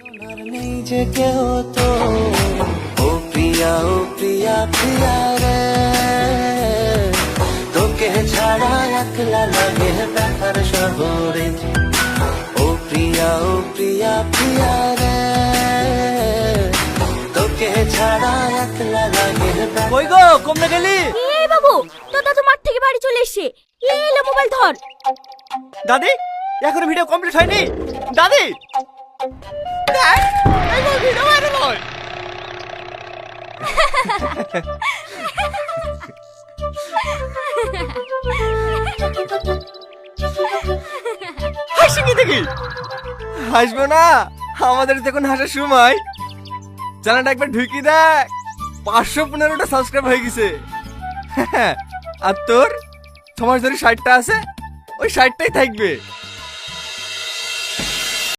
নেই যে কেউ তো ও প্রিয়া প্রিয়া রে তোকে ছাড়া একলা লাগে ব্যথার শহরে ও প্রিয়া প্রিয়া রে তোকে ছাড়া একলা লাগে কই গো কমনে গেলি? এই বাবু তোর দাদু মাঠ থেকে বাড়ি চলে এসেছে। এলো মোবাইল ধর। দাদি এখনো ভিডিও কমপ্লিট হয়নি। দাদি দেখ, এই ভিডিও ভাইরাল হয়। হাসি কি দেখি? হাসবো না, আমাদের যখন হাসার সময়। চ্যানেলটা একবার ঢুকি দেখ, 515টা সাবস্ক্রাইব হয়ে গেছে। আর তোর তোমার যদি 60টা আছে, ওই 60টাই থাকবে।